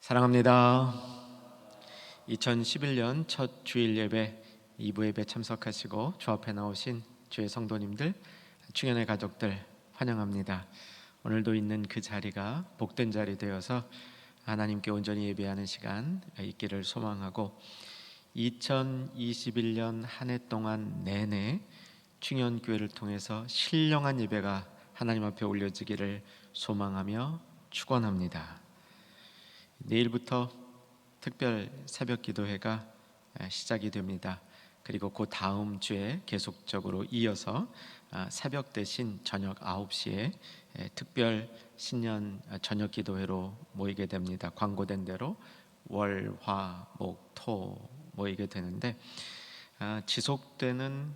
사랑합니다. 2011년 첫 주일 예배 2부 예배 참석하시고 주 앞에 나오신 주의 성도님들, 충현의 가족들 환영합니다. 오늘도 있는 그 자리가 복된 자리 되어서 하나님께 온전히 예배하는 시간 있기를 소망하고, 2021년 한 해 동안 내내 충현교회를 통해서 신령한 예배가 하나님 앞에 올려지기를 소망하며 축원합니다. 내일부터 특별 새벽 기도회가 시작이 됩니다. 그리고 그 다음 주에 계속적으로 이어서 새벽 대신 저녁 9시에 특별 신년 저녁 기도회로 모이게 됩니다. 광고된 대로 월, 화, 목, 토 모이게 되는데, 지속되는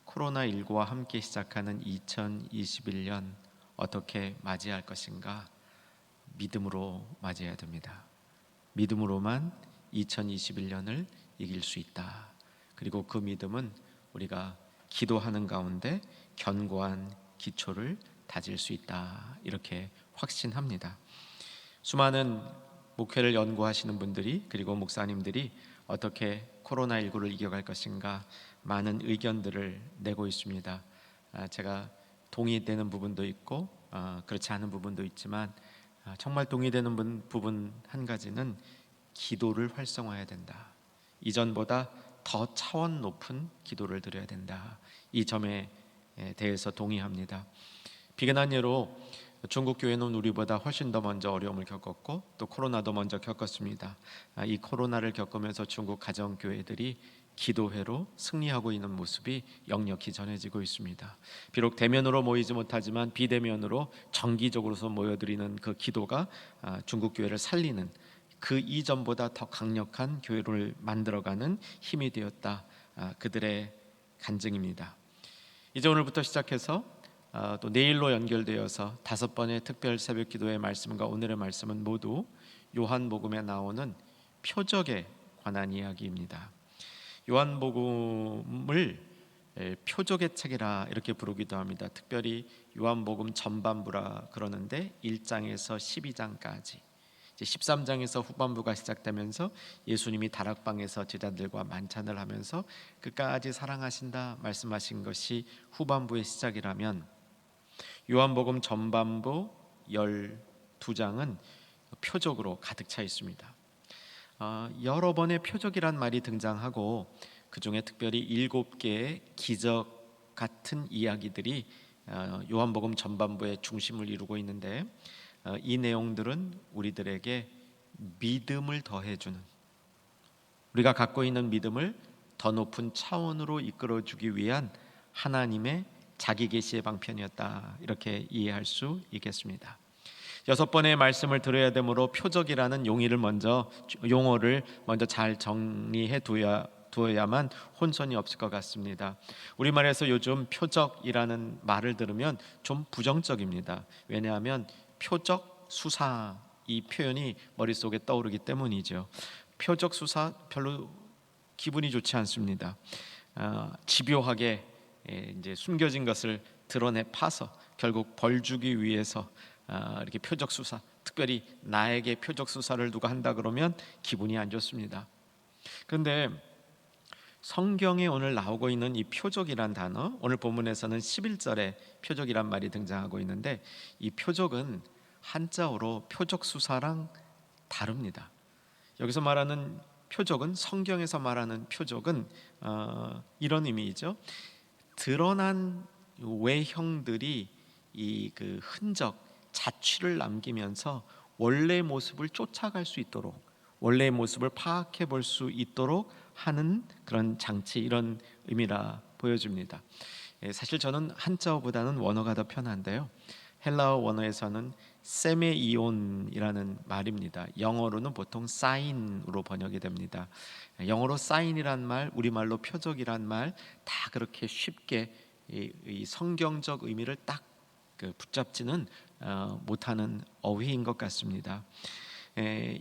코로나19와 함께 시작하는 2021년 어떻게 맞이할 것인가? 믿음으로 맞이해야 됩니다. 믿음으로만 2021년을 이길 수 있다. 그리고 그 믿음은 우리가 기도하는 가운데 견고한 기초를 다질 수 있다, 이렇게 확신합니다. 수많은 목회를 연구하시는 분들이, 그리고 목사님들이 어떻게 코로나19를 이겨갈 것인가 많은 의견들을 내고 있습니다. 제가 동의되는 부분도 있고 그렇지 않은 부분도 있지만, 정말 동의되는 부분 한 가지는 기도를 활성화해야 된다. 이전보다 더 차원 높은 기도를 드려야 된다. 이 점에 대해서 동의합니다. 비근한 예로 중국 교회는 우리보다 훨씬 더 먼저 어려움을 겪었고, 또 코로나도 먼저 겪었습니다. 이 코로나를 겪으면서 중국 가정교회들이 기도회로 승리하고 있는 모습이 역력히 전해지고 있습니다. 비록 대면으로 모이지 못하지만 비대면으로 정기적으로서 모여드리는 그 기도가 중국 교회를 살리는, 그 이전보다 더 강력한 교회를 만들어가는 힘이 되었다. 그들의 간증입니다. 이제 오늘부터 시작해서 또 내일로 연결되어서 5번의 특별 새벽 기도의 말씀과 오늘의 말씀은 모두 요한복음에 나오는 표적에 관한 이야기입니다. 요한복음을 표적의 책이라 이렇게 부르기도 합니다. 특별히 요한복음 전반부라 그러는데 1장에서 12장까지, 이제 13장에서 후반부가 시작되면서 예수님이 다락방에서 제자들과 만찬을 하면서 끝까지 사랑하신다 말씀하신 것이 후반부의 시작이라면, 요한복음 전반부 12장은 표적으로 가득 차 있습니다. 여러 번의 표적이란 말이 등장하고, 그 중에 특별히 7개의 기적 같은 이야기들이 요한복음 전반부의 중심을 이루고 있는데, 이 내용들은 우리들에게 믿음을 더해주는, 우리가 갖고 있는 믿음을 더 높은 차원으로 이끌어주기 위한 하나님의 자기 계시의 방편이었다, 이렇게 이해할 수 있겠습니다. 6번의 말씀을 들어야 되므로 표적이라는 용어를 먼저 잘 정리해 두어야만 혼선이 없을 것 같습니다. 우리말에서 요즘 표적이라는 말을 들으면 좀 부정적입니다. 왜냐하면 표적 수사, 이 표현이 머릿속에 떠오르기 때문이죠. 표적 수사 별로 기분이 좋지 않습니다. 집요하게 이제 숨겨진 것을 드러내 파서 결국 벌 주기 위해서 이렇게 표적 수사, 특별히 나에게 표적 수사를 누가 한다 그러면 기분이 안 좋습니다. 그런데 성경에 오늘 나오고 있는 이 표적이란 단어, 오늘 본문에서는 11절에 표적이란 말이 등장하고 있는데, 이 표적은 한자어로 표적 수사랑 다릅니다. 여기서 말하는 표적은, 성경에서 말하는 표적은 이런 의미이죠. 드러난 외형들이 이 그 흔적, 자취를 남기면서 원래의 모습을 쫓아갈 수 있도록, 원래의 모습을 파악해 볼 수 있도록 하는 그런 장치, 이런 의미라 보여집니다. 사실 저는 한자어보다는 원어가 더 편한데요, 헬라어 원어에서는 세메이온이라는 말입니다. 영어로는 보통 사인으로 번역이 됩니다. 영어로 사인이란 말, 우리말로 표적이란 말, 다 그렇게 쉽게 이 성경적 의미를 딱 붙잡지는 못하는 어휘인 것 같습니다.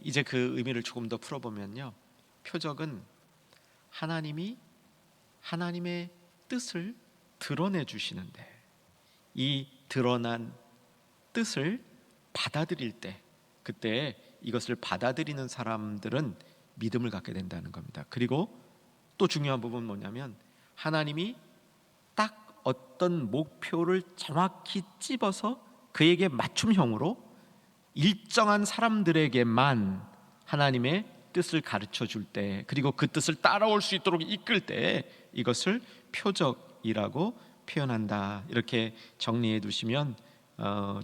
이제 그 의미를 조금 더 풀어보면요, 표적은 하나님의 뜻을 드러내 주시는데, 이 드러난 뜻을 받아들일 때, 그때 이것을 받아들이는 사람들은 믿음을 갖게 된다는 겁니다. 그리고 또 중요한 부분은 뭐냐면 하나님이 딱 어떤 목표를 정확히 찝어서 그에게 맞춤형으로 일정한 사람들에게만 하나님의 뜻을 가르쳐 줄 때, 그리고 그 뜻을 따라올 수 있도록 이끌 때 이것을 표적이라고 표현한다. 이렇게 정리해 두시면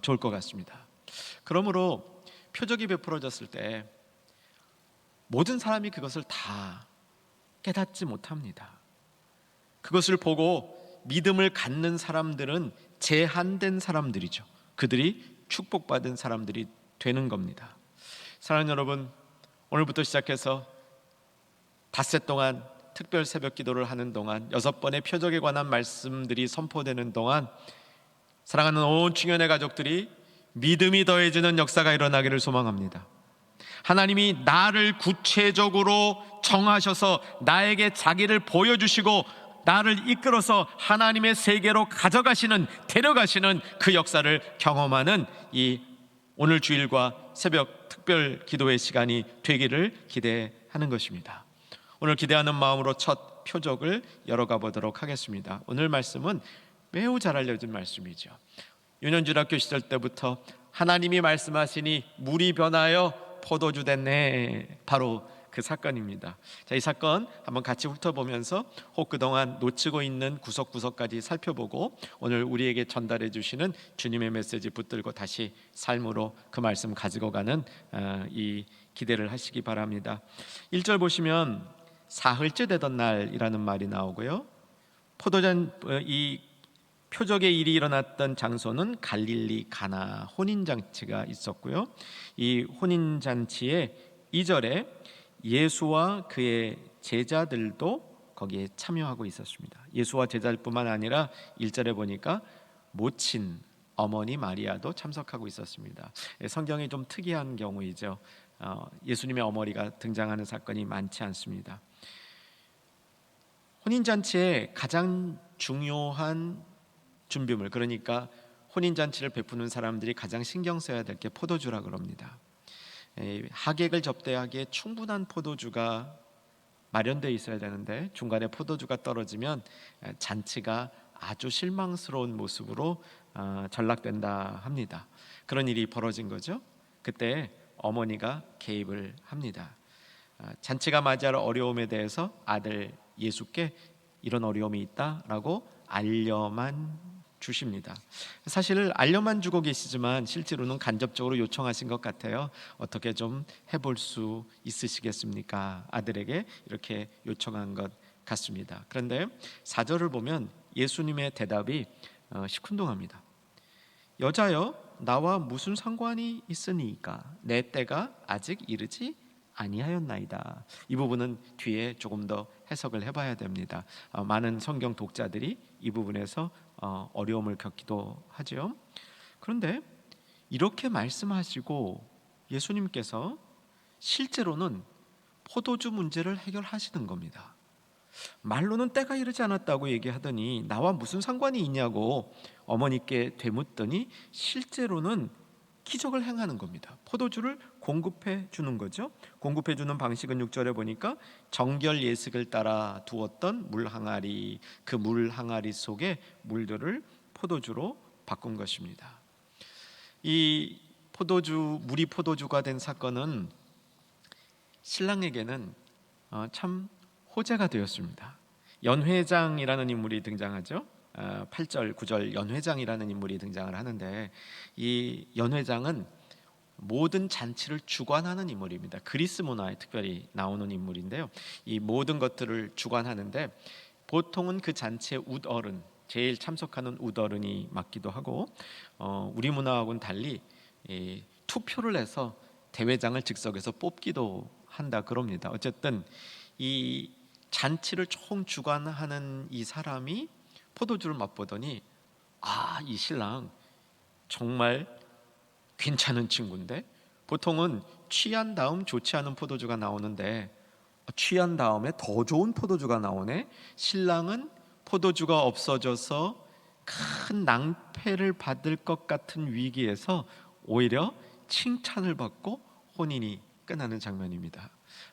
좋을 것 같습니다. 그러므로 표적이 베풀어졌을 때 모든 사람이 그것을 다 깨닫지 못합니다. 그것을 보고 믿음을 갖는 사람들은 제한된 사람들이죠. 그들이 축복받은 사람들이 되는 겁니다. 사랑하는 여러분, 오늘부터 시작해서 닷새 동안 특별 새벽 기도를 하는 동안 6번의 표적에 관한 말씀들이 선포되는 동안 사랑하는 온 충현의 가족들이 믿음이 더해지는 역사가 일어나기를 소망합니다. 하나님이 나를 구체적으로 정하셔서 나에게 자기를 보여주시고 나를 이끌어서 하나님의 세계로 가져가시는, 데려가시는 그 역사를 경험하는 이 오늘 주일과 새벽 특별 기도의 시간이 되기를 기대하는 것입니다. 오늘 기대하는 마음으로 첫 표적을 열어가 보도록 하겠습니다. 오늘 말씀은 매우 잘 알려진 말씀이죠. 유년중학교 시절 때부터 하나님이 말씀하시니 물이 변하여 포도주 됐네, 바로 그 사건입니다. 자, 이 사건 한번 같이 훑어보면서 혹 그동안 놓치고 있는 구석구석까지 살펴보고 오늘 우리에게 전달해 주시는 주님의 메시지 붙들고 다시 삶으로 그 말씀 가지고 가는 이 기대를 하시기 바랍니다. 1절 보시면 사흘째 되던 날이라는 말이 나오고요, 포도전 이 표적의 일이 일어났던 장소는 갈릴리 가나 혼인잔치가 있었고요, 이 혼인잔치에 2절에 예수와 그의 제자들도 거기에 참여하고 있었습니다. 예수와 제자들뿐만 아니라 1절에 보니까 모친 어머니 마리아도 참석하고 있었습니다. 성경이 좀 특이한 경우이죠. 예수님의 어머니가 등장하는 사건이 많지 않습니다. 혼인잔치의 가장 중요한 준비물, 그러니까 혼인잔치를 베푸는 사람들이 가장 신경 써야 될 게 포도주라고 합니다. 하객을 접대하기에 충분한 포도주가 마련되어 있어야 되는데 중간에 포도주가 떨어지면 잔치가 아주 실망스러운 모습으로 전락된다 합니다. 그런 일이 벌어진 거죠. 그때 어머니가 개입을 합니다. 잔치가 맞이할 어려움에 대해서 아들 예수께 이런 어려움이 있다라고 알려만 주십니다. 사실 알려만 주고 계시지만 실제로는 간접적으로 요청하신 것 같아요. 어떻게 좀 해볼 수 있으시겠습니까? 아들에게 이렇게 요청한 것 같습니다. 그런데 4절을 보면 예수님의 대답이 시큰둥합니다. 여자여, 나와 무슨 상관이 있으니까? 내 때가 아직 이르지 아니하였나이다. 이 부분은 뒤에 조금 더 해석을 해봐야 됩니다. 많은 성경 독자들이 이 부분에서 어려움을 겪기도 하죠. 그런데 이렇게 말씀하시고 예수님께서 실제로는 포도주 문제를 해결하시는 겁니다. 말로는 때가 이르지 않았다고 얘기하더니 나와 무슨 상관이 있냐고 어머니께 되묻더니 실제로는 기적을 행하는 겁니다. 포도주를 공급해 주는 거죠. 공급해 주는 방식은 6절에 보니까 정결 예식을 따라 두었던 물 항아리, 그 물 항아리 속에 물들을 포도주로 바꾼 것입니다. 이 포도주, 물이 포도주가 된 사건은 신랑에게는 참 호재가 되었습니다. 연회장이라는 인물이 등장하죠. 8절, 9절 연회장이라는 인물이 등장을 하는데 이 연회장은 모든 잔치를 주관하는 인물입니다. 그리스 문화에 특별히 나오는 인물인데요, 이 모든 것들을 주관하는데 보통은 그 잔치의 웃어른, 제일 참석하는 웃어른이 맡기도 하고 우리 문화하고는 달리 투표를 해서 대회장을 즉석에서 뽑기도 한다 그럽니다. 어쨌든 이 잔치를 총 주관하는 이 사람이 포도주를 맛보더니 이 신랑 정말 괜찮은 친구인데, 보통은 취한 다음 좋지 않은 포도주가 나오는데 취한 다음에 더 좋은 포도주가 나오네. 신랑은 포도주가 없어져서 큰 낭패를 받을 것 같은 위기에서 오히려 칭찬을 받고 혼인이 끝나는 장면입니다.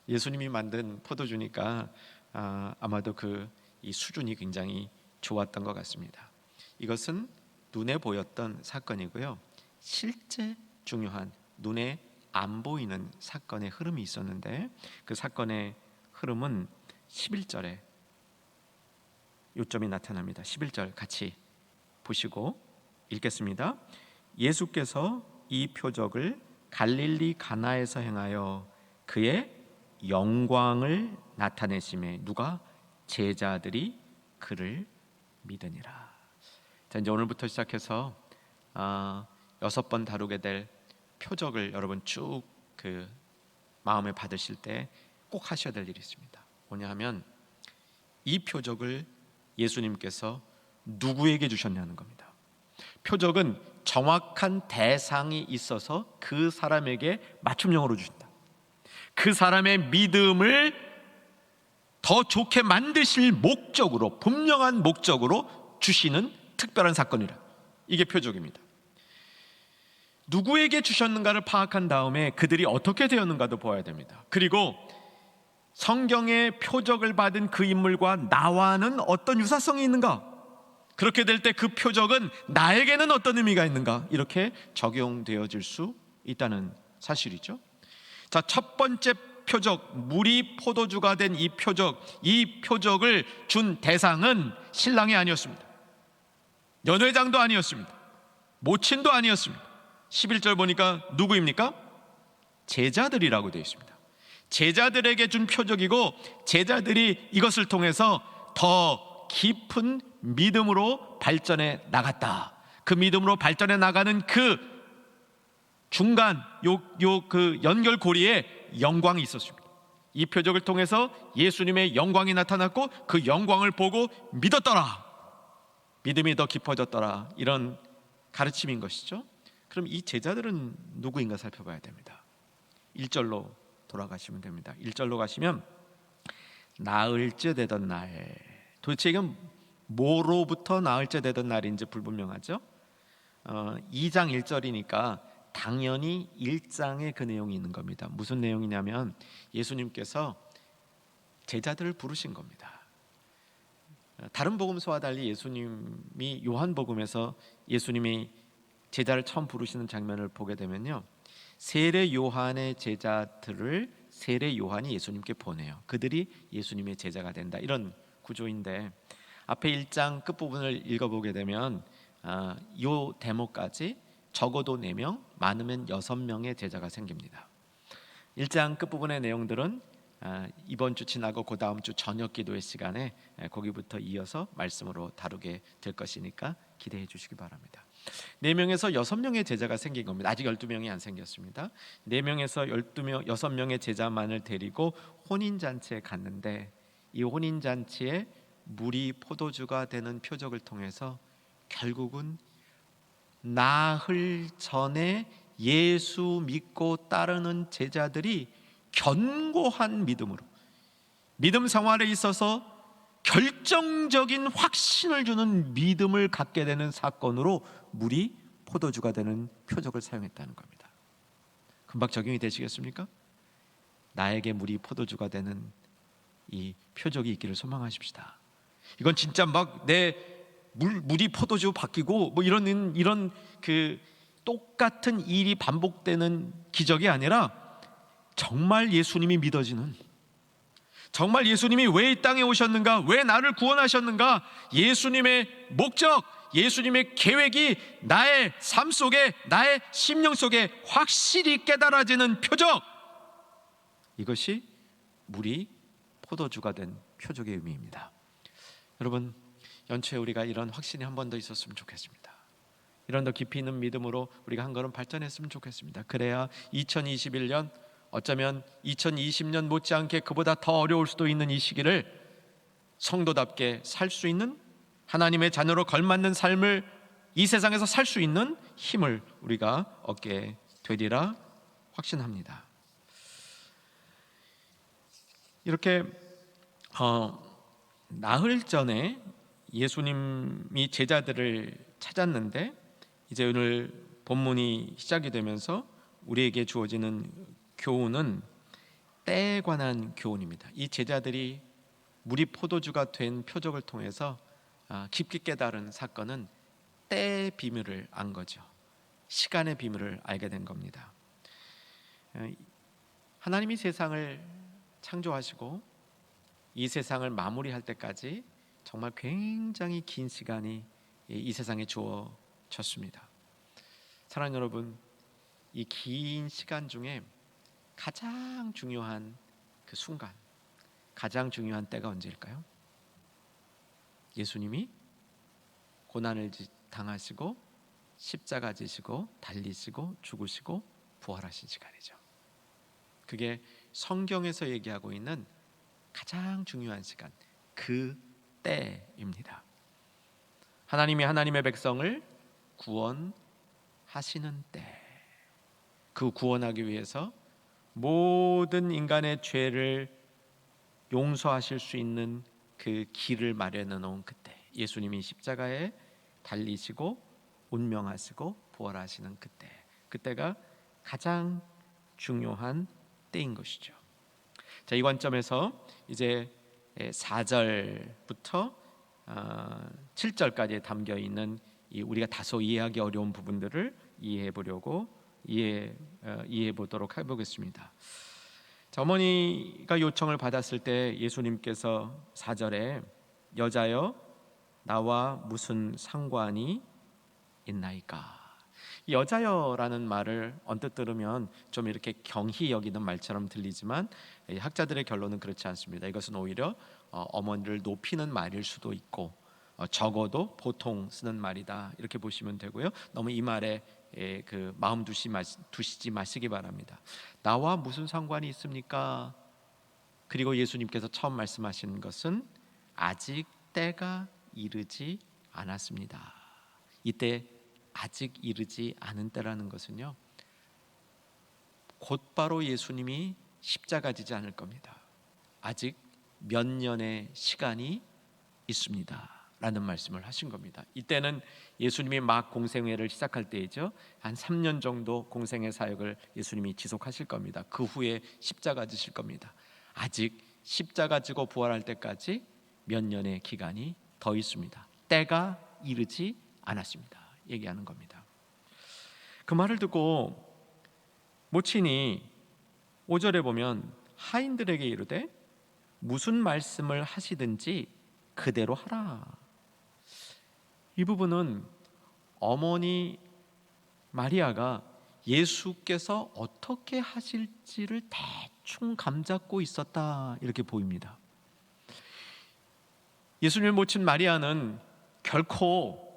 예수님이 만든 포도주니까 아마도 이 수준이 굉장히 좋았던 것 같습니다. 이것은 눈에 보였던 사건이고요, 실제 중요한 눈에 안 보이는 사건의 흐름이 있었는데, 그 사건의 흐름은 11절에 요점이 나타납니다. 11절 같이 보시고 읽겠습니다. 예수께서 이 표적을 갈릴리 가나에서 행하여 그의 영광을 나타내심에 누가? 제자들이 그를 믿으니라. 자, 이제 오늘부터 시작해서 6번 다루게 될 표적을 여러분 쭉 마음에 받으실 때 꼭 하셔야 될 일이 있습니다. 뭐냐 하면 이 표적을 예수님께서 누구에게 주셨냐는 겁니다. 표적은 정확한 대상이 있어서 그 사람에게 맞춤형으로 주신다. 그 사람의 믿음을 더 좋게 만드실 목적으로, 분명한 목적으로 주시는 특별한 사건이라. 이게 표적입니다. 누구에게 주셨는가를 파악한 다음에 그들이 어떻게 되었는가도 보아야 됩니다. 그리고 성경의 표적을 받은 그 인물과 나와는 어떤 유사성이 있는가? 그렇게 될 때 그 표적은 나에게는 어떤 의미가 있는가? 이렇게 적용되어질 수 있다는 사실이죠. 자, 첫 번째 표적, 물이 포도주가 된 이 표적을 준 대상은 신랑이 아니었습니다. 연회장도 아니었습니다. 모친도 아니었습니다. 11절 보니까 누구입니까? 제자들이라고 되어 있습니다. 제자들에게 준 표적이고, 제자들이 이것을 통해서 더 깊은 믿음으로 발전해 나갔다. 그 믿음으로 발전해 나가는 그 중간 그 연결고리에 영광이 있었습니다. 이 표적을 통해서 예수님의 영광이 나타났고 그 영광을 보고 믿었더라. 믿음이 더 깊어졌더라. 이런 가르침인 것이죠. 그럼 이 제자들은 누구인가 살펴봐야 됩니다. 1절로 돌아가시면 됩니다. 1절로 가시면 나흘째 되던 날, 도대체 이건 뭐로부터 나흘째 되던 날인지 불분명하죠. 2장 1절이니까 당연히 1장에 그 내용이 있는 겁니다. 무슨 내용이냐면 예수님께서 제자들을 부르신 겁니다. 다른 복음서와 달리 예수님이 요한복음에서 예수님이 제자를 처음 부르시는 장면을 보게 되면요, 세례 요한의 제자들을 세례 요한이 예수님께 보내요. 그들이 예수님의 제자가 된다, 이런 구조인데, 앞에 1장 끝부분을 읽어보게 되면 이 대목까지 적어도 4명, 많으면 6명의 제자가 생깁니다. 1장 끝부분의 내용들은 이번 주 지나고 그 다음 주 저녁 기도의 시간에 거기부터 이어서 말씀으로 다루게 될 것이니까 기대해 주시기 바랍니다. 4명에서 6명의 제자가 생긴 겁니다. 아직 12명이 안 생겼습니다. 4명에서 6명의 제자만을 데리고 혼인잔치에 갔는데, 이 혼인잔치에 물이 포도주가 되는 표적을 통해서 결국은 나흘 전에 예수 믿고 따르는 제자들이 견고한 믿음으로, 믿음 생활에 있어서 결정적인 확신을 주는 믿음을 갖게 되는 사건으로 물이 포도주가 되는 표적을 사용했다는 겁니다. 금방 적용이 되시겠습니까? 나에게 물이 포도주가 되는 이 표적이 있기를 소망하십시다. 이건 진짜 막 내 물이 포도주 바뀌고 뭐 이런 그 똑같은 일이 반복되는 기적이 아니라 정말 예수님이 믿어지는, 정말 예수님이 왜 이 땅에 오셨는가, 왜 나를 구원하셨는가, 예수님의 목적, 예수님의 계획이 나의 삶 속에, 나의 심령 속에 확실히 깨달아지는 표적, 이것이 물이 포도주가 된 표적의 의미입니다. 여러분, 연초에 우리가 이런 확신이 한 번 더 있었으면 좋겠습니다. 이런 더 깊이 있는 믿음으로 우리가 한 걸음 발전했으면 좋겠습니다. 그래야 2021년, 어쩌면 2020년 못지않게 그보다 더 어려울 수도 있는 이 시기를 성도답게 살 수 있는, 하나님의 자녀로 걸맞는 삶을 이 세상에서 살 수 있는 힘을 우리가 얻게 되리라 확신합니다. 이렇게 나흘 전에 예수님이 제자들을 찾았는데, 이제 오늘 본문이 시작이 되면서 우리에게 주어지는 교훈은 때에 관한 교훈입니다. 이 제자들이 물이 포도주가 된 표적을 통해서 깊게 깨달은 사건은 때의 비밀을 안 거죠. 시간의 비밀을 알게 된 겁니다. 하나님이 세상을 창조하시고 이 세상을 마무리할 때까지 정말 굉장히 긴 시간이 이 세상에 주어졌습니다. 사랑하는 여러분, 이 긴 시간 중에 가장 중요한 그 순간, 가장 중요한 때가 언제일까요? 예수님이 고난을 당하시고 십자가 지시고 달리시고 죽으시고 부활하신 시간이죠. 그게 성경에서 얘기하고 있는 가장 중요한 시간, 그 때입니다. 하나님이 하나님의 백성을 구원하시는 때, 그 구원하기 위해서 모든 인간의 죄를 용서하실 수 있는 그 길을 마련해 놓은 그때, 예수님이 십자가에 달리시고 운명하시고 부활하시는 그때가 가장 중요한 때인 것이죠. 자, 이 관점에서 이제 4절부터 7절까지 담겨 있는 우리가 다소 이해하기 어려운 부분들을 이해해 보도록 해보겠습니다. 자, 어머니가 요청을 받았을 때 예수님께서 4절에 여자여 나와 무슨 상관이 있나이까. 이 여자여라는 말을 언뜻 들으면 좀 이렇게 경히 여기는 말처럼 들리지만 학자들의 결론은 그렇지 않습니다. 이것은 오히려 어머니를 높이는 말일 수도 있고 적어도 보통 쓰는 말이다, 이렇게 보시면 되고요. 너무 이 말에 그 마음 두시지 마시기 바랍니다. 나와 무슨 상관이 있습니까? 그리고 예수님께서 처음 말씀하신 것은 아직 때가 이르지 않았습니다. 이때 아직 이르지 않은 때라는 것은요, 곧바로 예수님이 십자가 지지 않을 겁니다. 아직 몇 년의 시간이 있습니다 라는 말씀을 하신 겁니다. 이때는 예수님이 막 공생애를 시작할 때이죠. 한 3년 정도 공생애 사역을 예수님이 지속하실 겁니다. 그 후에 십자가 지실 겁니다. 아직 십자가 지고 부활할 때까지 몇 년의 기간이 더 있습니다. 때가 이르지 않았습니다 얘기하는 겁니다. 그 말을 듣고 모친이 5절에 보면 하인들에게 이르되 무슨 말씀을 하시든지 그대로 하라. 이 부분은 어머니 마리아가 예수께서 어떻게 하실지를 대충 감잡고 있었다, 이렇게 보입니다. 예수님을 모친 마리아는 결코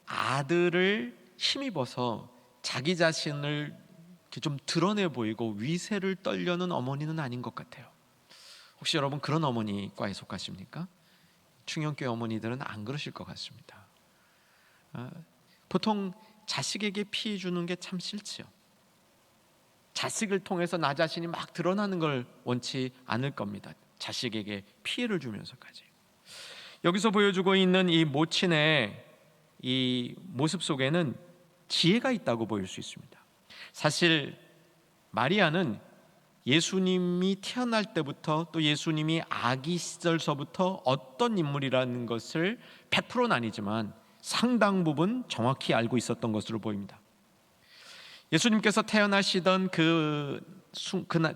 아들을 힘입어서 자기 자신을 이렇게 좀 드러내 보이고 위세를 떨려는 어머니는 아닌 것 같아요. 혹시 여러분 그런 어머니과에 속하십니까? 충영교회 어머니들은 안 그러실 것 같습니다. 보통 자식에게 피해 주는 게 참 싫지요. 자식을 통해서 나 자신이 막 드러나는 걸 원치 않을 겁니다. 자식에게 피해를 주면서까지. 여기서 보여주고 있는 이 모친의 이 모습 속에는 지혜가 있다고 보일 수 있습니다. 사실 마리아는 예수님이 태어날 때부터 또 예수님이 아기 시절서부터 어떤 인물이라는 것을 100%는 아니지만 상당 부분 정확히 알고 있었던 것으로 보입니다. 예수님께서 태어나시던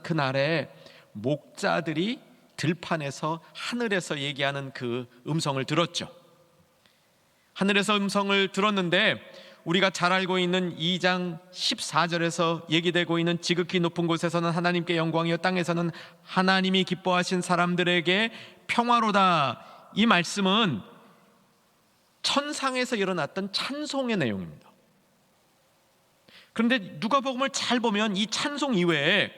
그날에 목자들이 들판에서 하늘에서 얘기하는 그 음성을 들었죠. 하늘에서 음성을 들었는데 우리가 잘 알고 있는 2장 14절에서 얘기되고 있는 지극히 높은 곳에서는 하나님께 영광이요 땅에서는 하나님이 기뻐하신 사람들에게 평화로다. 이 말씀은 천상에서 일어났던 찬송의 내용입니다. 그런데 누가복음을 잘 보면 이 찬송 이외에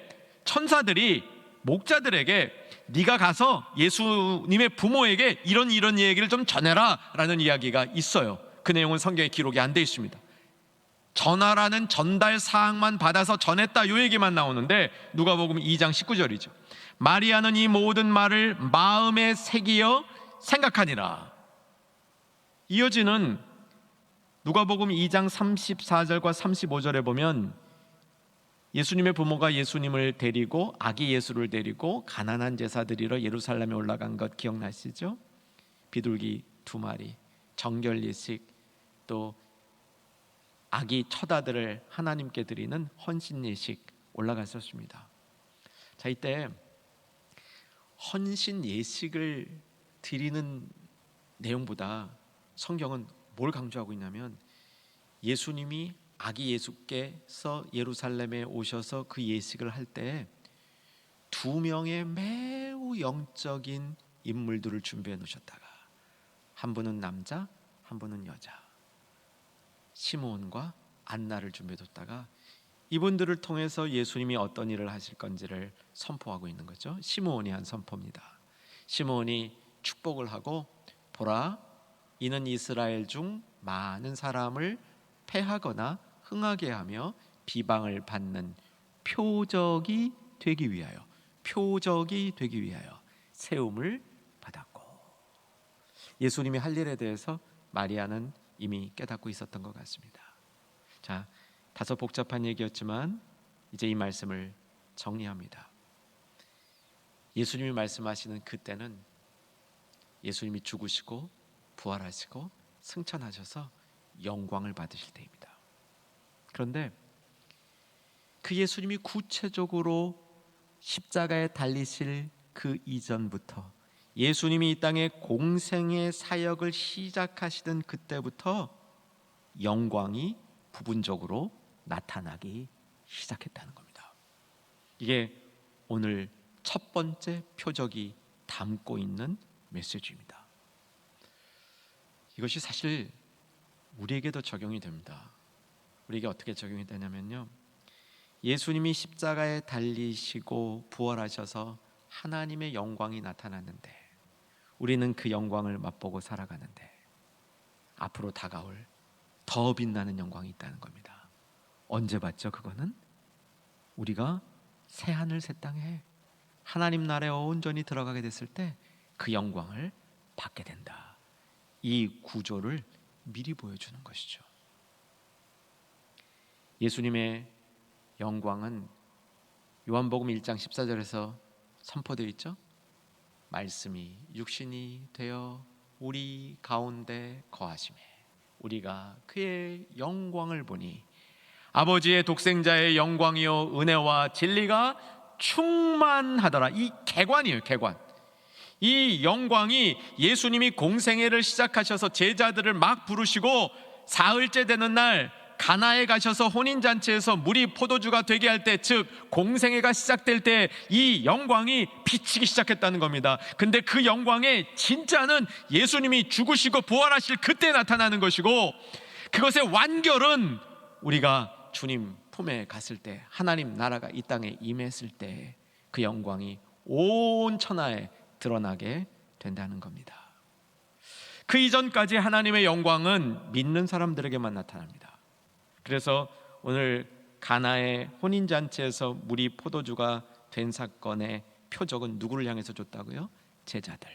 천사들이 목자들에게 네가 가서 예수님의 부모에게 이런 얘기를 좀 전해라 라는 이야기가 있어요. 그 내용은 성경에 기록이 안 돼 있습니다. 전하라는 전달 사항만 받아서 전했다, 이 얘기만 나오는데 누가복음 2장 19절이죠. 마리아는 이 모든 말을 마음에 새기어 생각하니라. 이어지는 누가복음 2장 34절과 35절에 보면 예수님의 부모가 예수님을 데리고 아기 예수를 데리고 가난한 제사 드리러 예루살렘에 올라간 것 기억나시죠? 비둘기 2마리, 정결 예식, 또 아기 첫 아들을 하나님께 드리는 헌신 예식 올라갔었습니다. 자, 이때 헌신 예식을 드리는 내용보다 성경은 뭘 강조하고 있냐면 예수님이 아기 예수께서 예루살렘에 오셔서 그 예식을 할 때 두 명의 매우 영적인 인물들을 준비해 놓으셨다가 한 분은 남자, 한 분은 여자, 시므온과 안나를 준비해 뒀다가 이분들을 통해서 예수님이 어떤 일을 하실 건지를 선포하고 있는 거죠. 시므온이 한 선포입니다. 시므온이 축복을 하고 보라, 이는 이스라엘 중 많은 사람을 패하거나 흥하게 하며 비방을 받는 표적이 되기 위하여 세움을 받았고, 예수님이 할 일에 대해서 마리아는 이미 깨닫고 있었던 것 같습니다. 자, 다소 복잡한 얘기였지만 이제 이 말씀을 정리합니다. 예수님이 말씀하시는 그때는 예수님이 죽으시고 부활하시고 승천하셔서 영광을 받으실 때입니다. 그런데 그 예수님이 구체적으로 십자가에 달리실 그 이전부터, 예수님이 이 땅에 공생의 사역을 시작하시던 그때부터 영광이 부분적으로 나타나기 시작했다는 겁니다. 이게 오늘 첫 번째 표적이 담고 있는 메시지입니다. 이것이 사실 우리에게도 적용이 됩니다. 우리에게 어떻게 적용이 되냐면요, 예수님이 십자가에 달리시고 부활하셔서 하나님의 영광이 나타났는데 우리는 그 영광을 맛보고 살아가는데 앞으로 다가올 더 빛나는 영광이 있다는 겁니다. 언제 봤죠? 그거는 우리가 새하늘 새 땅에 하나님 나라에 온전히 들어가게 됐을 때 그 영광을 받게 된다. 이 구조를 미리 보여주는 것이죠. 예수님의 영광은 요한복음 1장 14절에서 선포되어 있죠. 말씀이 육신이 되어 우리 가운데 거하시매 우리가 그의 영광을 보니 아버지의 독생자의 영광이요 은혜와 진리가 충만하더라. 이 개관이에요, 개관. 이 영광이 예수님이 공생애를 시작하셔서 제자들을 막 부르시고 사흘째 되는 날 가나에 가셔서 혼인잔치에서 물이 포도주가 되게 할 때, 즉 공생애가 시작될 때 이 영광이 비치기 시작했다는 겁니다. 근데 그 영광의 진짜는 예수님이 죽으시고 부활하실 그때 나타나는 것이고, 그것의 완결은 우리가 주님 품에 갔을 때, 하나님 나라가 이 땅에 임했을 때 그 영광이 온 천하에 드러나게 된다는 겁니다. 그 이전까지 하나님의 영광은 믿는 사람들에게만 나타납니다. 그래서 오늘 가나의 혼인잔치에서 물이 포도주가 된 사건의 표적은 누구를 향해서 줬다고요? 제자들,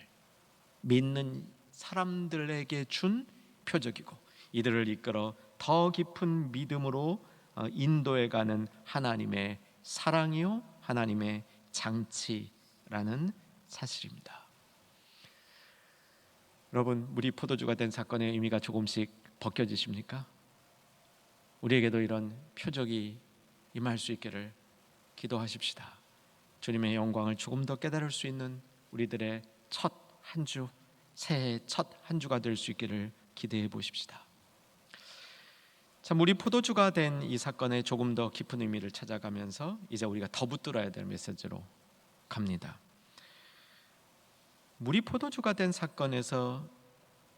믿는 사람들에게 준 표적이고, 이들을 이끌어 더 깊은 믿음으로 인도해가는 하나님의 사랑이요 하나님의 장치라는 사실입니다. 여러분, 물이 포도주가 된 사건의 의미가 조금씩 벗겨지십니까? 우리에게도 이런 표적이 임할 수 있기를 기도하십시다. 주님의 영광을 조금 더 깨달을 수 있는 우리들의 첫 한 주, 새해의 첫 한 주가 될 수 있기를 기대해 보십시다. 자, 물이 포도주가 된 이 사건의 조금 더 깊은 의미를 찾아가면서 이제 우리가 더 붙들어야 될 메시지로 갑니다. 물이 포도주가 된 사건에서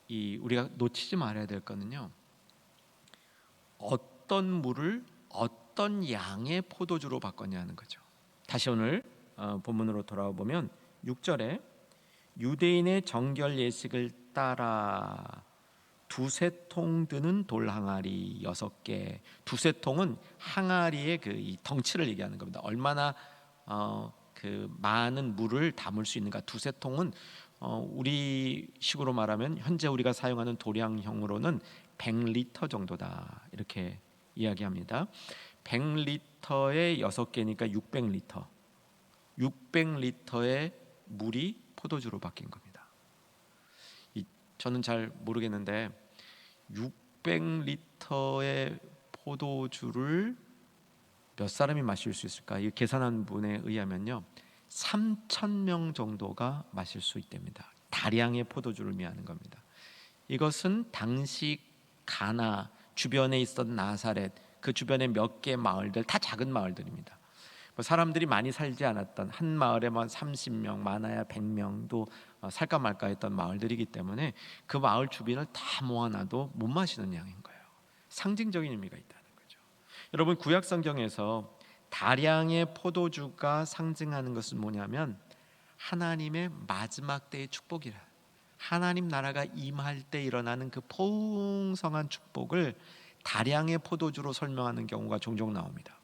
우리가 놓치지 말아야 될 거는요, 어떤 물을 어떤 양의 포도주로 바꿨냐는 거죠. 다시 오늘 본문으로 돌아와 보면 6절에 유대인의 정결 예식을 따라 두세 통 드는 돌 항아리 6개. 두세 통은 항아리의 이 덩치를 얘기하는 겁니다. 얼마나 그 많은 물을 담을 수 있는가. 두세 통은 우리 식으로 말하면 현재 우리가 사용하는 도량형으로는 100리터 정도다 이렇게 이야기합니다. 100리터에 6개니까 600리터. 600리터의 물이 포도주로 바뀐 겁니다. 저는 잘 모르겠는데 600리터의 포도주를 몇 사람이 마실 수 있을까? 이 계산한 분에 의하면요 3,000명 정도가 마실 수 있답니다. 다량의 포도주를 의미하는 겁니다. 이것은 당시 가나 주변에 있던 나사렛 그 주변의 몇 개 마을들 다 작은 마을들입니다. 사람들이 많이 살지 않았던 한 마을에만 30명 많아야 100명도 살까 말까 했던 마을들이기 때문에 그 마을 주변을 다 모아놔도 못 마시는 양인 거예요. 상징적인 의미가 있다는 거죠. 여러분 구약 성경에서 다량의 포도주가 상징하는 것은 뭐냐면 하나님의 마지막 때의 축복이라. 하나님 나라가 임할 때 일어나는 그 풍성한 축복을 다량의 포도주로 설명하는 경우가 종종 나옵니다.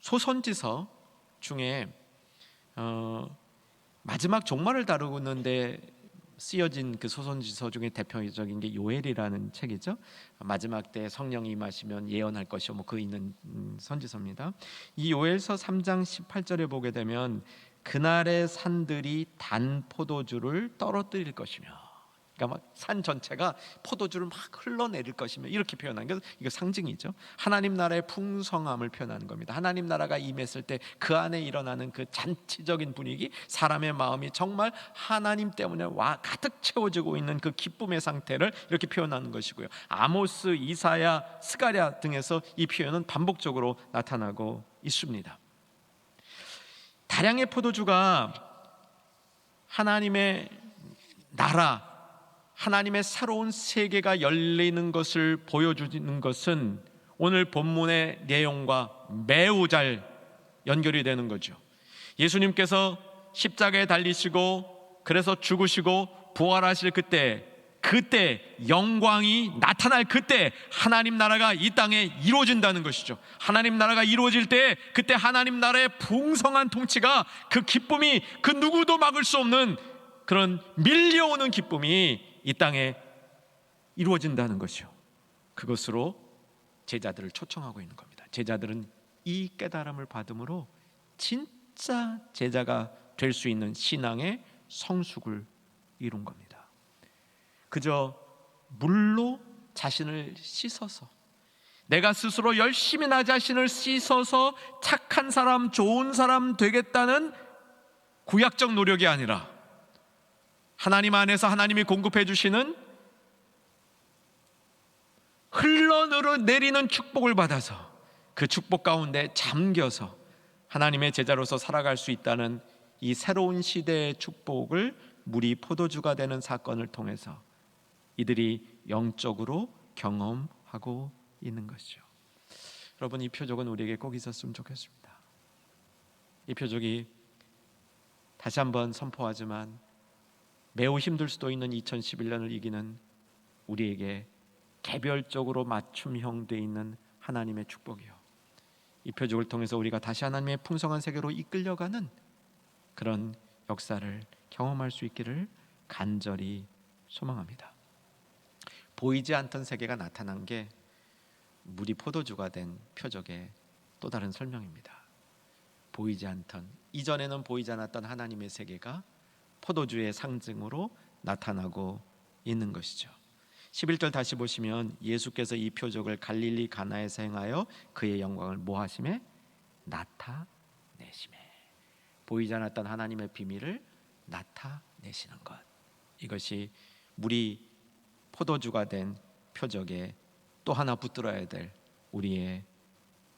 소선지서 중에 마지막 종말을 다루는데 쓰여진 그 소선지서 중에 대표적인 게 요엘이라는 책이죠. 마지막 때 성령이 임하시면 예언할 것이요 그 있는 선지서입니다. 이 요엘서 3장 18절에 보게 되면 그날의 산들이 단 포도주를 떨어뜨릴 것이며, 그러니까 막 산 전체가 포도주를 막 흘러내릴 것이며 이렇게 표현한 게 이거 상징이죠. 하나님 나라의 풍성함을 표현하는 겁니다. 하나님 나라가 임했을 때 그 안에 일어나는 그 잔치적인 분위기, 사람의 마음이 정말 하나님 때문에 가득 채워지고 있는 그 기쁨의 상태를 이렇게 표현하는 것이고요. 아모스, 이사야, 스가랴 등에서 이 표현은 반복적으로 나타나고 있습니다. 다량의 포도주가 하나님의 나라, 하나님의 새로운 세계가 열리는 것을 보여주는 것은 오늘 본문의 내용과 매우 잘 연결이 되는 거죠. 예수님께서 십자가에 달리시고 그래서 죽으시고 부활하실 그때 영광이 나타날 그때 하나님 나라가 이 땅에 이루어진다는 것이죠. 하나님 나라가 이루어질 때 그때 하나님 나라의 풍성한 통치가, 그 기쁨이 그 누구도 막을 수 없는 그런 밀려오는 기쁨이 이 땅에 이루어진다는 것이요. 그것으로 제자들을 초청하고 있는 겁니다. 제자들은 이 깨달음을 받음으로 진짜 제자가 될 수 있는 신앙의 성숙을 이룬 겁니다. 그저 물로 자신을 씻어서, 내가 스스로 열심히 나 자신을 씻어서 착한 사람, 좋은 사람 되겠다는 구약적 노력이 아니라 하나님 안에서 하나님이 공급해 주시는 흘러내리는 축복을 받아서 그 축복 가운데 잠겨서 하나님의 제자로서 살아갈 수 있다는 이 새로운 시대의 축복을 물이 포도주가 되는 사건을 통해서 이들이 영적으로 경험하고 있는 것이죠. 여러분, 이 표적은 우리에게 꼭 있었으면 좋겠습니다. 이 표적이 다시 한번 선포하지만 매우 힘들 수도 있는 2011년을 이기는 우리에게 개별적으로 맞춤형 돼 있는 하나님의 축복이요, 이 표적을 통해서 우리가 다시 하나님의 풍성한 세계로 이끌려가는 그런 역사를 경험할 수 있기를 간절히 소망합니다. 보이지 않던 세계가 나타난 게 물이 포도주가 된 표적의 또 다른 설명입니다. 보이지 않던, 이전에는 보이지 않았던 하나님의 세계가 포도주의 상징으로 나타나고 있는 것이죠. 11절 다시 보시면 예수께서 이 표적을 갈릴리 가나에서 행하여 그의 영광을 뭐하심에? 나타내심에. 보이지 않았던 하나님의 비밀을 나타내시는 것, 이것이 물이 포도주가 된 표적에 또 하나 붙들어야 될 우리의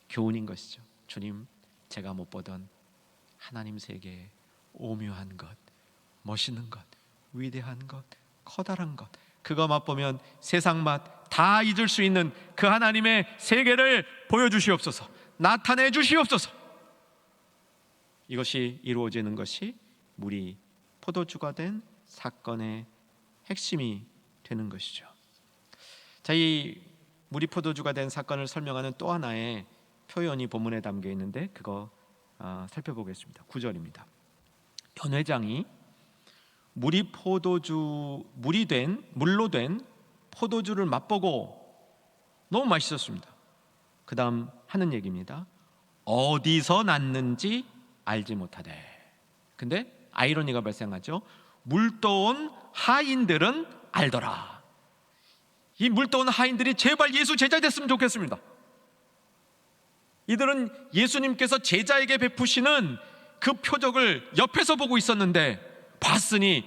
교훈인 것이죠. 주님, 제가 못 보던 하나님 세계의 오묘한 것, 멋있는 것, 위대한 것, 커다란 것, 그거 맛보면 세상 맛 다 잊을 수 있는 그 하나님의 세계를 보여주시옵소서, 나타내 주시옵소서. 이것이 이루어지는 것이 물이 포도주가 된 사건의 핵심이 되는 것이죠. 자, 이 물이 포도주가 된 사건을 설명하는 또 하나의 표현이 본문에 담겨 있는데 그거 살펴보겠습니다. 9절입니다. 연회장이 물로 된 포도주를 맛보고 너무 맛있었습니다. 그 다음 하는 얘기입니다. 어디서 났는지 알지 못하되. 근데 아이러니가 발생하죠. 물떠온 하인들은 알더라. 이 물떠온 하인들이 제발 예수 제자 됐으면 좋겠습니다. 이들은 예수님께서 제자에게 베푸시는 그 표적을 옆에서 보고 있었는데 봤으니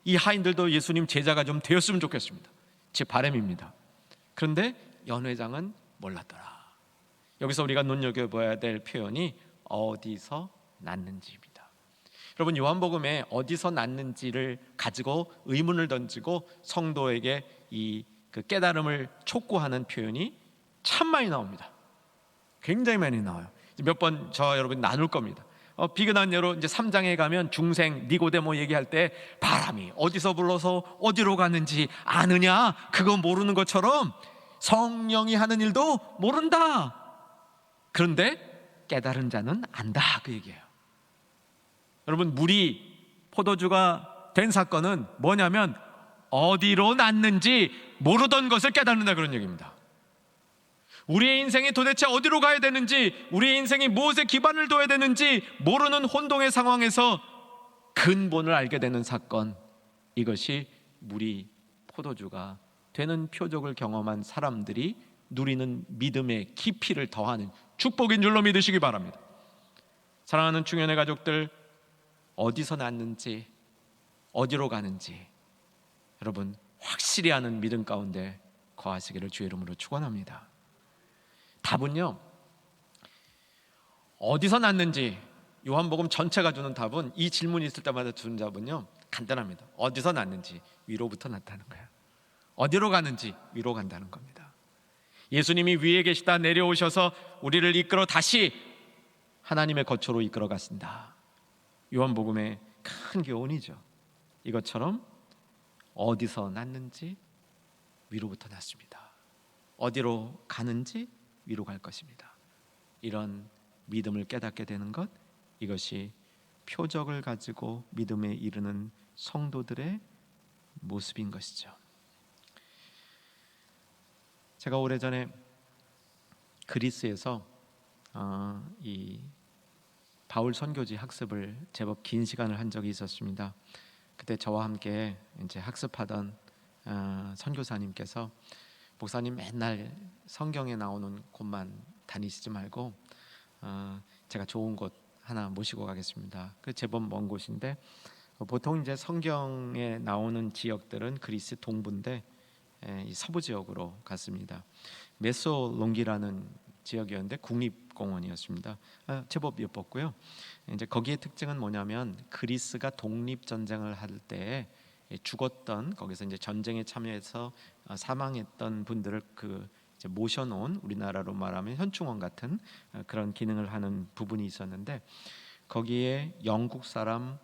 이 하인들도 예수님 제자가 좀 되었으면 좋겠습니다. 제 바람입니다. 그런데 연회장은 몰랐더라. 여기서 우리가 눈여겨봐야 될 표현이 어디서 났는지입니다. 여러분, 요한복음에 어디서 났는지를 가지고 의문을 던지고 성도에게 그 깨달음을 촉구하는 표현이 참 많이 나옵니다. 굉장히 많이 나와요. 몇 번 저와 여러분 나눌 겁니다. 비근한 예로 이제 3장에 가면 중생 니고데모 얘기할 때 바람이 어디서 불러서 어디로 갔는지 아느냐, 그거 모르는 것처럼 성령이 하는 일도 모른다. 그런데 깨달은 자는 안다, 그 얘기예요. 여러분, 물이 포도주가 된 사건은 뭐냐면 어디로 났는지 모르던 것을 깨닫는다, 그런 얘기입니다. 우리의 인생이 도대체 어디로 가야 되는지, 우리의 인생이 무엇에 기반을 둬야 되는지 모르는 혼동의 상황에서 근본을 알게 되는 사건, 이것이 물이 포도주가 되는 표적을 경험한 사람들이 누리는 믿음의 깊이를 더하는 축복인 줄로 믿으시기 바랍니다. 사랑하는 중현의 가족들, 어디서 났는지 어디로 가는지 여러분 확실히 아는 믿음 가운데 거하시기를 주의 이름으로 축원합니다. 답은요, 어디서 났는지 요한복음 전체가 주는 답은, 이 질문이 있을 때마다 주는 답은요 간단합니다. 어디서 났는지 위로부터 났다는 거예요. 어디로 가는지 위로 간다는 겁니다. 예수님이 위에 계시다 내려오셔서 우리를 이끌어 다시 하나님의 거처로 이끌어 가신다. 요한복음의 큰 교훈이죠. 이것처럼 어디서 났는지 위로부터 났습니다. 어디로 가는지 위로 갈 것입니다. 이런 믿음을 깨닫게 되는 것, 이것이 표적을 가지고 믿음에 이르는 성도들의 모습인 것이죠. 제가 오래전에 그리스에서 이 바울 선교지 학습을 제법 긴 시간을 한 적이 있었습니다. 그때 저와 함께 이제 학습하던 선교사님께서, 목사님 맨날 성경에 나오는 곳만 다니시지 말고 제가 좋은 곳 하나 모시고 가겠습니다. 그 제법 먼 곳인데, 보통 이제 성경에 나오는 지역들은 그리스 동부인데 이 서부 지역으로 갔습니다. 메소롱기라는 지역이었는데 국립공원이었습니다. 제법 예뻤고요. 이제 거기의 특징은 뭐냐면, 그리스가 독립 전쟁을 할 때 죽었던, 거기서 이제 전쟁에 참여해서 사망했던 분들을 이제 모셔놓은, 우리나라로 말하면 현충원 같은 그런 기능을 하는 부분이 있었는데, 거기에 영국 사람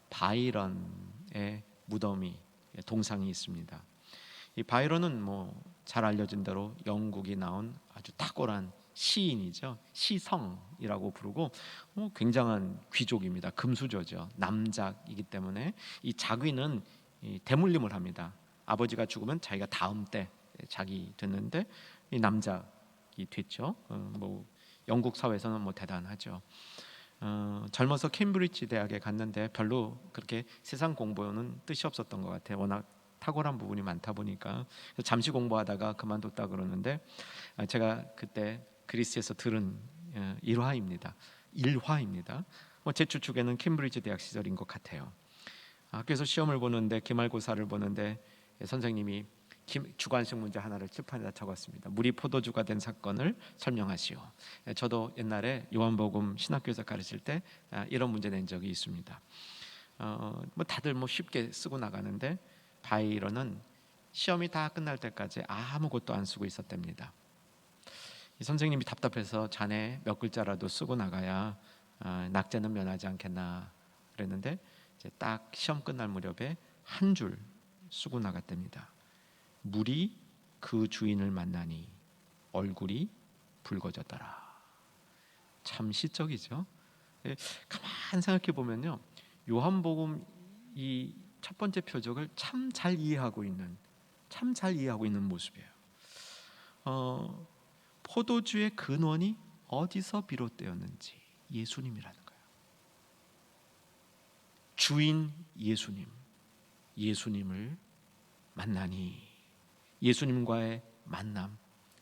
바이런의 무덤이, 동상이 있습니다. 이 바이런은 잘 알려진 대로 영국이 나온 아주 탁월한 시인이죠. 시성이라고 부르고 굉장한 귀족입니다. 금수저죠. 남작이기 때문에 이 자귀는 대물림을 합니다. 아버지가 죽으면 자기가 다음 때 자기 됐는데 이 남작이 됐죠. 영국 사회에서는 대단하죠. 젊어서 캠브리지 대학에 갔는데 별로 그렇게 세상 공부는 뜻이 없었던 것 같아요. 워낙 탁월한 부분이 많다 보니까 잠시 공부하다가 그만뒀다 그러는데, 제가 그때 그리스에서 들은 일화입니다. 제 추측에는 캠브리지 대학 시절인 것 같아요. 학교에서 시험을 보는데, 기말고사를 보는데 선생님이 주관식 문제 하나를 칠판에다 적었습니다. 물이 포도주가 된 사건을 설명하시오. 저도 옛날에 요한복음 신학교에서 가르칠 때 이런 문제 낸 적이 있습니다. 다들 쉽게 쓰고 나가는데, 바이런은 시험이 다 끝날 때까지 아무것도 안 쓰고 있었답니다. 이 선생님이 답답해서, 자네 몇 글자라도 쓰고 나가야 낙제는 면하지 않겠나 그랬는데, 이제 딱 시험 끝날 무렵에 한 줄 쓰고 나갔답니다. 물이 그 주인을 만나니 얼굴이 붉어졌더라. 참 시적이죠. 가만 생각해 보면요, 요한복음 이 첫 번째 표적을 참 잘 이해하고 있는 참 잘 이해하고 있는 모습이에요. 포도주의 근원이 어디서 비롯되었는지 예수님이라는 거예요. 주인 예수님을 만나니 예수님과의 만남,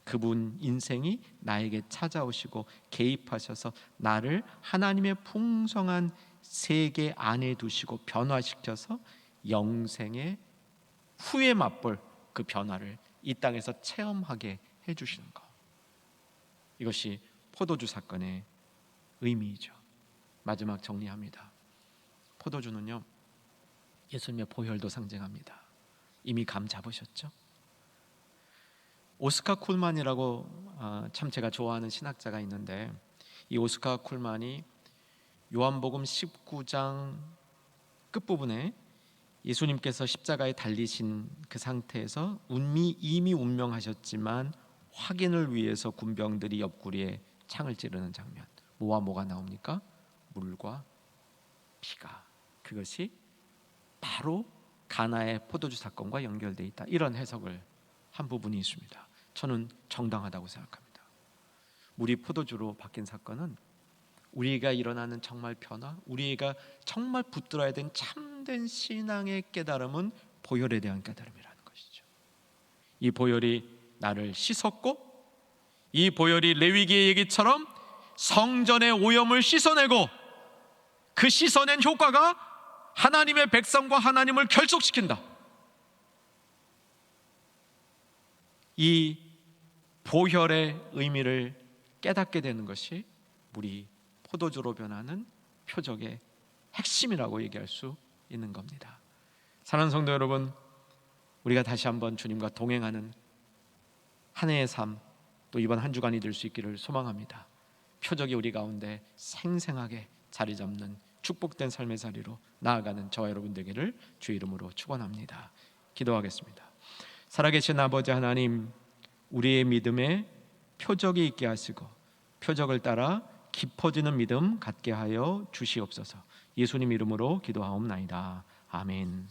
그분 인생이 나에게 찾아오시고 개입하셔서 나를 하나님의 풍성한 세계 안에 두시고 변화시켜서 영생의 후에 맛볼 그 변화를 이 땅에서 체험하게 해주시는 것, 이것이 포도주 사건의 의미이죠. 마지막 정리합니다. 포도주는요, 예수님의 보혈도 상징합니다. 이미 감 잡으셨죠? 오스카 쿨만이라고 참 제가 좋아하는 신학자가 있는데, 이 오스카 쿨만이 요한복음 19장 끝부분에 예수님께서 십자가에 달리신 그 상태에서 이미 운명하셨지만 확인을 위해서 군병들이 옆구리에 창을 찌르는 장면, 뭐와 뭐가 나옵니까? 물과 피가. 그것이 바로 가나의 포도주 사건과 연결되어 있다, 이런 해석을 한 부분이 있습니다. 저는 정당하다고 생각합니다. 물이 포도주로 바뀐 사건은 우리가 일어나는 정말 변화, 우리가 정말 붙들어야 된 참된 신앙의 깨달음은 보혈에 대한 깨달음이라는 것이죠. 이 보혈이 나를 씻었고, 이 보혈이 레위기의 얘기처럼 성전의 오염을 씻어내고, 그 씻어낸 효과가 하나님의 백성과 하나님을 결속시킨다. 이 보혈의 의미를 깨닫게 되는 것이 물이 포도주로 변하는 표적의 핵심이라고 얘기할 수 있는 겁니다. 사랑하는 성도 여러분, 우리가 다시 한번 주님과 동행하는 한 해의 삶, 또 이번 한 주간이 될 수 있기를 소망합니다. 표적이 우리 가운데 생생하게 자리 잡는 축복된 삶의 자리로 나아가는 저와 여러분 되기를 주의 이름으로 축원합니다. 기도하겠습니다. 살아계신 아버지 하나님, 우리의 믿음에 표적이 있게 하시고 표적을 따라 깊어지는 믿음 갖게 하여 주시옵소서. 예수님 이름으로 기도하옵나이다. 아멘.